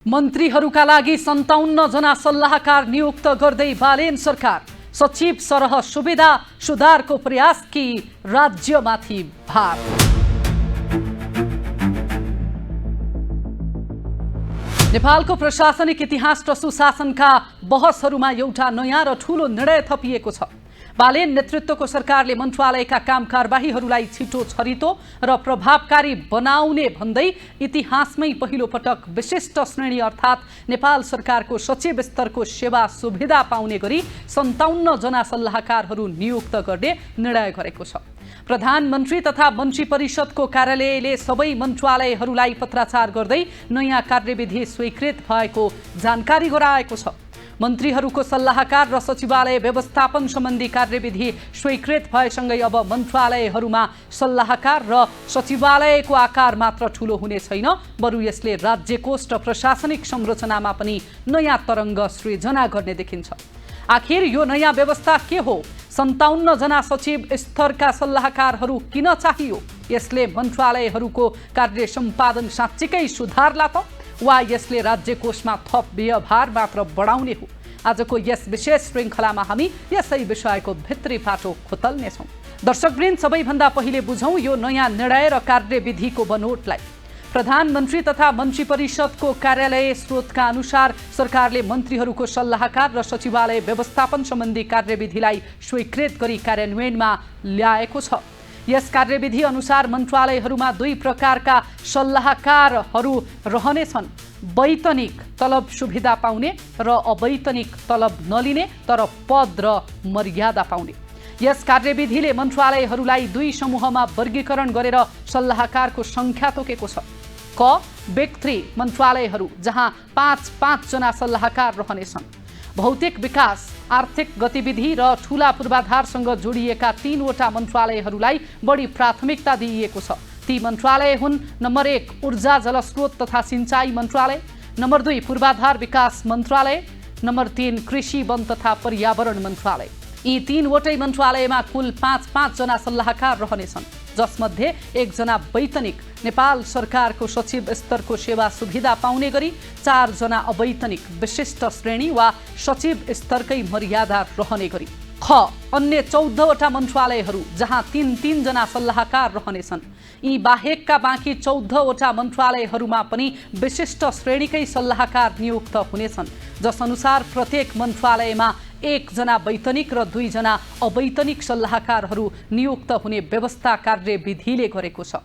मन्त्रीहरूका लागि 57 जना सल्लाहकार नियुक्त गर्दै बालेन सरकार। सचिव सरह सुविधा सुधारको प्रयास कि राज्यमाथि भार। नेपालको प्रशासनिक इतिहास र सुशासनका बहसहरूमा एउटा नयाँ र ठूलो निर्णय थपिएको छ। बालेन नेतृत्वको सरकारले मन्त्रालयका काम कारबाहीहरूलाई छिटो छरितो र प्रभावकारी बनाउने भन्दै इतिहासमै पहिलो पटक विशिष्ट श्रेणी अर्थात् नेपाल सरकारको सचिव स्तरको सेवा सुविधा पाउने गरी 57 जना सल्लाहकारहरू नियुक्त गर्ने निर्णय गरेको छ। प्रधानमन्त्री तथा मन्त्री परिषदको कार्यालयले सबै मन्त्रालयहरूलाई पत्राचार गर्दै नयाँ कार्यविधि स्वीकृत भएको जानकारी गराएको छ। मन्त्रीहरूको सल्लाहकार र सचिवालय व्यवस्थापन सम्बन्धी कार्यविधि स्वीकृत भएसँगै अब मन्त्रालयहरूमा सल्लाहकार र सचिवालयको आकार मात्र ठूलो हुने छैन, बरु यसले राज्य कोष र प्रशासनिक संरचनामा पनि नयाँ तरङ्ग सृजना गर्ने देखिन्छ। आखिर यो नयाँ व्यवस्था के हो? 57 जना सचिव स्तरका सल्लाहकारहरू किन चाहियो? यसले मन्त्रालयहरूको कार्य सम्पादन साँच्चीकै सुधारला त वा यसले राज्य कोषमा थप व्ययभार मात्र बढाउने हो? आजको यस विशेष श्रृङ्खलामा हामी यसै विषयको भित्री पाटो खोतल्नेछौँ। दर्शकवृन्द, सबैभन्दा पहिले बुझौँ यो नयाँ निर्णय र कार्यविधिको बनोटलाई। प्रधानमन्त्री तथा मन्त्री परिषदको कार्यालय स्रोतका अनुसार सरकारले मन्त्रीहरूको सल्लाहकार र सचिवालय व्यवस्थापन सम्बन्धी कार्यविधिलाई स्वीकृत गरी कार्यान्वयनमा ल्याएको छ। यस कार्यविधि अनुसार मन्त्रालयहरूमा दुई प्रकारका सल्लाहकारहरू रहनेछन्: वैतनिक तलब सुविधा पाउने र अवैतनिक तलब नलिने तर पद र मर्यादा पाउने। यस कार्यविधिले मन्त्रालयहरूलाई दुई समूहमा वर्गीकरण गरेर सल्लाहकारको सङ्ख्या तोकेको छ। क बिग 3 मन्त्रालयहरू, जहाँ 5-5 जना सल्लाहकार रहनेछन्। भौतिक विकास, आर्थिक गतिविधि र ठूला पूर्वाधारसँग जोडिएका 3 वटा मन्त्रालयहरूलाई बढी प्राथमिकता दिइएको छ। ती मन्त्रालय हुन्: नम्बर 1 ऊर्जा जलस्रोत तथा सिंचाई मन्त्रालय, नम्बर 2 पूर्वाधार विकास मन्त्रालय, नम्बर 3 कृषि वन तथा पर्यावरण मन्त्रालय। यी 3 वटै मन्त्रालयमा कुल 5-5 जना सल्लाहकार रहनेछन्, जसमध्ये 1 जना वैतनिक नेपाल सरकारको सचिव स्तरको सेवा सुविधा पाउने गरी 4 जना अवैतनिक विशिष्ट श्रेणी वा सचिव स्तरकै मर्यादा रहने गरी। ख अन्य 14 वटा मन्त्रालयहरू, जहाँ 3-3 जना सल्लाहकार रहनेछन्। यी बाहेकका बाँकी 14 वटा मन्त्रालयहरूमा पनि विशिष्ट श्रेणीकै सल्लाहकार नियुक्त हुनेछन्, जसअनुसार प्रत्येक मन्त्रालयमा 1 जना वैतनिक र 2 जना अवैतनिक सल्लाहकारहरू नियुक्त हुने व्यवस्था कार्यविधिले गरेको छ।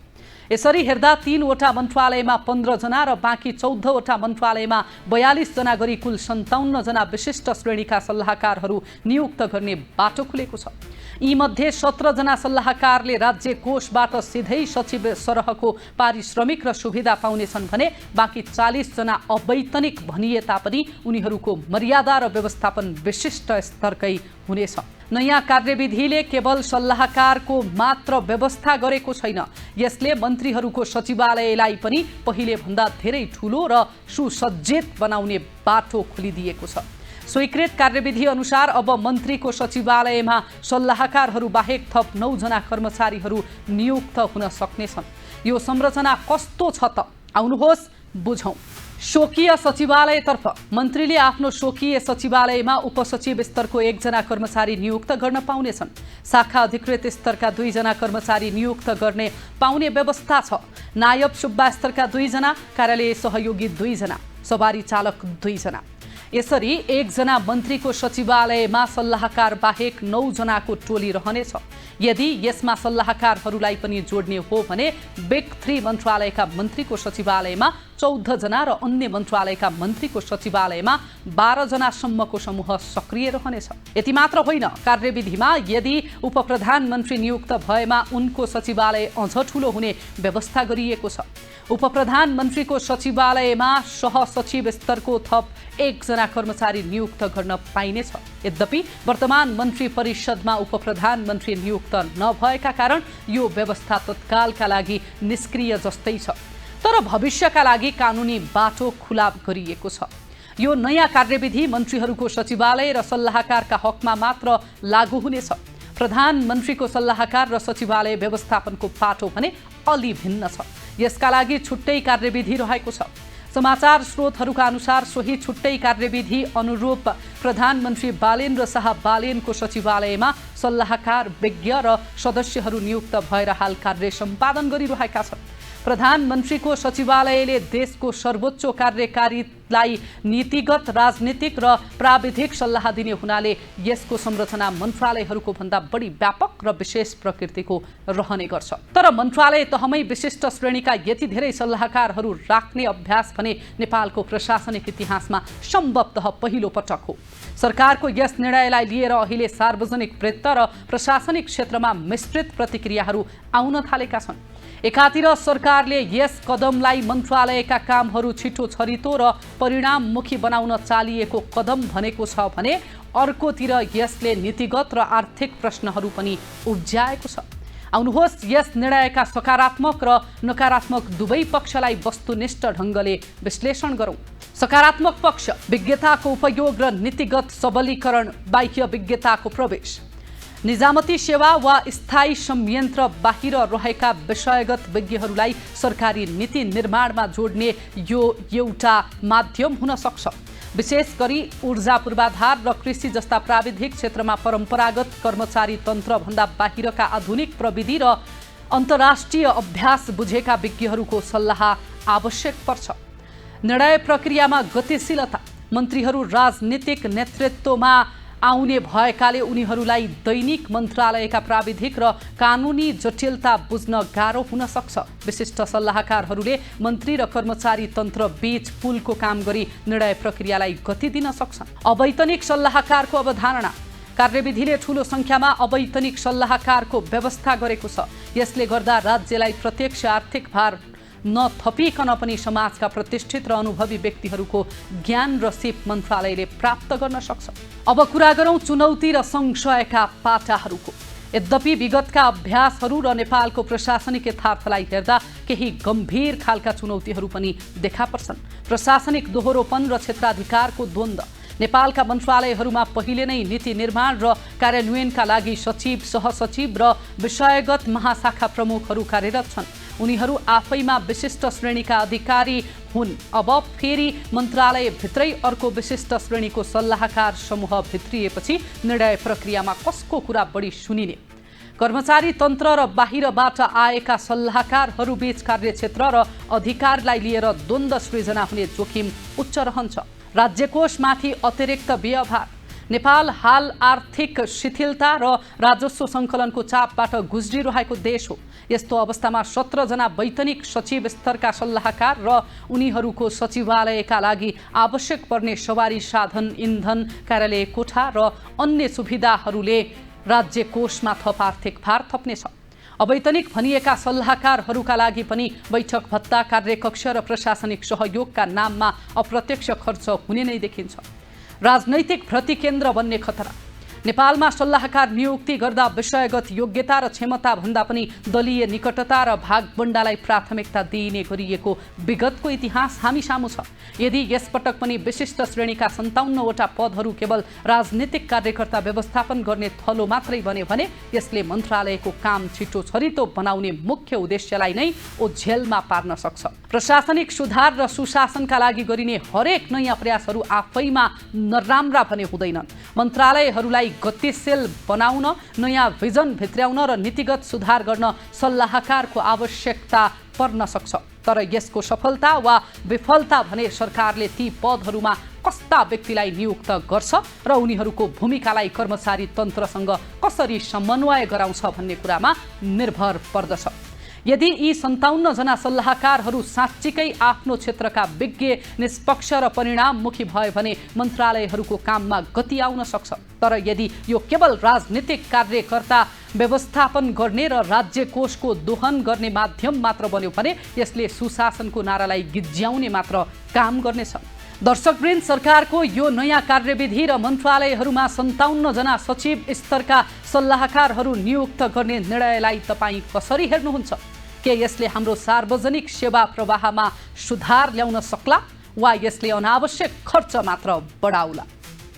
यसरी हेर्दा 3 वटा मन्त्रालयमा 15 जना र बाँकी 14 वटा मन्त्रालयमा 42 जना गरी कुल 57 जना विशिष्ट श्रेणीका सल्लाहकारहरू नियुक्त गर्ने बाटो खुलेको छ। यीमध्ये 17 जना सल्लाहकारले राज्य कोषबाट सिधै सचिव सरहको पारिश्रमिक र सुविधा पाउनेछन् भने बाँकी 40 जना अवैतनिक भनिए तापनि उनीहरूको मर्यादा र व्यवस्थापन विशिष्ट स्तरकै हुनेछ। नयाँ कार्यविधिले केवल सल्लाहकारको मात्र व्यवस्था गरेको छैन, यसले मन्त्रीहरूको सचिवालयलाई पनि पहिले भन्दा धेरै ठूलो र सुसज्जित बनाउने बाटो खोलिदिएको छ। स्वीकृत कार्यविधि अनुसार अब मन्त्रीको सचिवालयमा सल्लाहकारहरू बाहेक थप 9 जना कर्मचारीहरू नियुक्त हुन सक्नेछन्। यो संरचना कस्तो छ त? आउनुहोस् बुझौँ। स्वकीय सचिवालयतर्फ मन्त्रीले आफ्नो स्वकीय सचिवालयमा उपसचिव स्तरको 1 जना कर्मचारी नियुक्त गर्न पाउनेछन्। शाखा अधिकृत स्तरका 2 जना कर्मचारी नियुक्त गर्ने पाउने व्यवस्था छ। नायब सुब्बा स्तरका 2 जना, कार्यालय सहयोगी 2 जना, सवारी चालक 2 जना। यसरी 1 जना मन्त्रीको सचिवालयमा सल्लाहकार बाहेक 9 जनाको टोली रहनेछ। यदि यसमा सल्लाहकारहरूलाई पनि जोड्ने हो भने बिग 3 मन्त्रालयका मन्त्रीको सचिवालयमा 14 जना र अन्य मन्त्रालयका मन्त्रीको सचिवालयमा 12 जनासम्मको समूह सक्रिय रहनेछ। यति मात्र होइन, कार्यविधिमा यदि उपप्रधानमन्त्री नियुक्त भएमा उनको सचिवालय अझ ठूलो हुने व्यवस्था गरिएको छ। उपप्रधानमन्त्रीको सचिवालयमा सहसचिव स्तरको थप 1 जना कर्मचारी नियुक्त गर्न पाइनेछ। यद्यपि वर्तमान मन्त्री परिषदमा उपप्रधानमन्त्री नियुक्त नभएका कारण यो व्यवस्था तत्कालका लागि निष्क्रिय जस्तै छ, तर भविष्यका लागि कानुनी बाटो खुला गरिएको छ। यो नयाँ कार्यविधि मन्त्रीहरूको सचिवालय र सल्लाहकारका हकमा मात्र लागू हुनेछ। प्रधानमन्त्रीको सल्लाहकार र सचिवालय व्यवस्थापनको पाटो भने अलि भिन्न छ। यसका लागि छुट्टै कार्यविधि रहेको छ। समाचार स्रोतहरूका अनुसार सोही छुट्टै कार्यविधि अनुरूप प्रधानमन्त्री बालेन्द्र शाह बालेनको सचिवालयमा सल्लाहकार विज्ञ र सदस्यहरू नियुक्त भएर हाल कार्य सम्पादन गरिरहेका छन्। प्रधानमन्त्रीको सचिवालयले देशको सर्वोच्च कार्यकारीलाई नीतिगत, राजनीतिक र प्राविधिक सल्लाह दिने हुनाले यसको संरचना मन्त्रालयहरूको भन्दा बढी व्यापक र विशेष प्रकृतिको रहने गर्छ। तर मन्त्रालय तहमै विशिष्ट श्रेणीका यति धेरै सल्लाहकारहरू राख्ने अभ्यास भने नेपालको प्रशासनिक इतिहासमा सम्भवतः पहिलो पटक हो। सरकारको यस निर्णयलाई लिएर अहिले सार्वजनिक वित्त र प्रशासनिक क्षेत्रमा मिश्रित प्रतिक्रियाहरू आउन थालेका छन्। एकातिर सरकारले यस कदमलाई मन्त्रालयका कामहरू छिटो छरितो र परिणाममुखी बनाउन चालिएको कदम भनेको छ भने अर्कोतिर यसले नीतिगत र आर्थिक प्रश्नहरू पनि उब्जाएको छ। आउनुहोस् यस निर्णयका सकारात्मक र नकारात्मक दुवै पक्षलाई वस्तुनिष्ठ ढङ्गले विश्लेषण गरौँ। सकारात्मक पक्ष, विज्ञताको उपयोग र नीतिगत सबलीकरण, बाह्य विज्ञताको प्रवेश। निजामती सेवा वा स्थायी संयन्त्र बाहिर रहेका विषयगत विज्ञहरूलाई सरकारी नीति निर्माणमा जोड्ने यो एउटा माध्यम हुन सक्छ। विशेष गरी ऊर्जा पूर्वाधार र कृषि जस्ता प्राविधिक क्षेत्रमा परम्परागत कर्मचारी तन्त्रभन्दा बाहिरका आधुनिक प्रविधि र अन्तर्राष्ट्रिय अभ्यास बुझेका विज्ञहरूको सल्लाह आवश्यक पर्छ। निर्णय प्रक्रियामा गतिशीलता, मन्त्रीहरू राजनीतिक नेतृत्वमा आउने भएकाले उनीहरूलाई दैनिक मन्त्रालयका प्राविधिक र कानुनी जटिलता बुझ्न गाह्रो हुन सक्छ। विशिष्ट सल्लाहकारहरूले मन्त्री र कर्मचारी तन्त्र बीच पुलको काम गरी निर्णय प्रक्रियालाई गति दिन सक्छन्। अवैतनिक सल्लाहकारको अवधारणा, कार्यविधिले ठूलो संख्यामा अवैतनिक सल्लाहकारको व्यवस्था गरेको छ। यसले गर्दा राज्यलाई प्रत्यक्ष आर्थिक भार नथपिकन पनि समाजका प्रतिष्ठित र अनुभवी व्यक्तिहरूको ज्ञान र सिप मन्त्रालयले प्राप्त गर्न सक्छ। अब कुरा गरौँ चुनौती र संशयका पाटाहरूको। यद्यपि विगतका अभ्यासहरू र नेपालको प्रशासनिक यथार्थलाई हेर्दा केही गम्भीर खालका चुनौतीहरू पनि देखा पर्छन्। प्रशासनिक दोहोरोपन र क्षेत्राधिकारको द्वन्द्व। नेपालका मन्त्रालयहरूमा पहिले नै नीति निर्माण र कार्यान्वयनका लागि सचिव, सहसचिव र विषयगत महाशाखा प्रमुखहरू कार्यरत छन्। उनीहरू आफैमा विशिष्ट श्रेणीका अधिकारी हुन्। अब फेरि मन्त्रालय भित्रै अर्को विशिष्ट श्रेणीको सल्लाहकार समूह भित्रिएपछि निर्णय प्रक्रियामा कसको कुरा बढी सुनिने? कर्मचारी तन्त्र र बाहिरबाट आएका सल्लाहकारहरू बीच कार्यक्षेत्र र अधिकारलाई लिएर द्वन्द्व सृजना हुने जोखिम उच्च रहन्छ। राज्यकोषमाथि अतिरिक्त व्ययभार। नेपाल हाल आर्थिक शिथिलता र राजस्व सङ्कलनको चापबाट गुज्रिरहेको देश हो। यस्तो अवस्थामा 17 जना वैतनिक सचिव स्तरका सल्लाहकार र उनीहरूको सचिवालयका लागि आवश्यक पर्ने सवारी साधन, इन्धन, कार्यालय कोठा र अन्य सुविधाहरूले राज्य कोषमा थप आर्थिक भार थप्नेछ। अवैतनिक भनिएका सल्लाहकारहरूका लागि पनि बैठक भत्ता, कार्यकक्ष र प्रशासनिक सहयोगका नाममा अप्रत्यक्ष खर्च हुने नै देखिन्छ। राजनैतिक प्रतिकेन्द्र बन्ने खतरा। नेपालमा सल्लाहकार नियुक्ति गर्दा विषयगत योग्यता र क्षमता भन्दा पनि दलीय निकटता र भागबण्डालाई प्राथमिकता दिइने गरिएको विगतको इतिहास हामी सामु छ। यदि यसपटक पनि विशिष्ट श्रेणीका 57वटा पदहरू केवल राजनीतिक कार्यकर्ता व्यवस्थापन गर्ने थलो मात्रै बन्यो भने यसले मन्त्रालयको काम छिटो छरितो बनाउने मुख्य उद्देश्यलाई नै ओझेलमा पार्न सक्छ। प्रशासनिक सुधार र सुशासनका लागि गरिने हरेक नयाँ प्रयासहरू आफैमा नराम्रा भने हुँदैनन्। मन्त्रालयहरूलाई गतिशील बनाउन, नयाँ भिजन भित्र्याउन र नीतिगत सुधार गर्न सल्लाहकारको आवश्यकता पर्न सक्छ। तर यसको सफलता वा विफलता भने सरकारले ती पदहरूमा कस्ता व्यक्तिलाई नियुक्त गर्छ र उनीहरूको भूमिकालाई कर्मचारी तन्त्रसँग कसरी समन्वय गराउँछ भन्ने कुरामा निर्भर पर्दछ। यदि यी 57 जना सल्लाहकारहरू साँच्चीकै आफ्नो क्षेत्रका विज्ञ, निष्पक्ष र परिणाममुखी भए भने मन्त्रालयहरूको काममा गति आउन सक्छ। तर यदि यो केवल राजनीतिक कार्यकर्ता व्यवस्थापन गर्ने र राज्य कोषको दोहन गर्ने माध्यम मात्र बन्यो भने यसले सुशासनको नारालाई गिज्याउने मात्र काम गर्नेछ। दर्शकवृन्द, सरकारको यो नयाँ कार्यविधि र मन्त्रालयहरूमा 57 जना सचिव स्तरका सल्लाहकारहरू नियुक्त गर्ने निर्णयलाई तपाईँ कसरी हेर्नुहुन्छ? के यसले हाम्रो सार्वजनिक सेवा प्रवाहमा सुधार ल्याउन सक्ला वा यसले अनावश्यक खर्च मात्र बढाउला?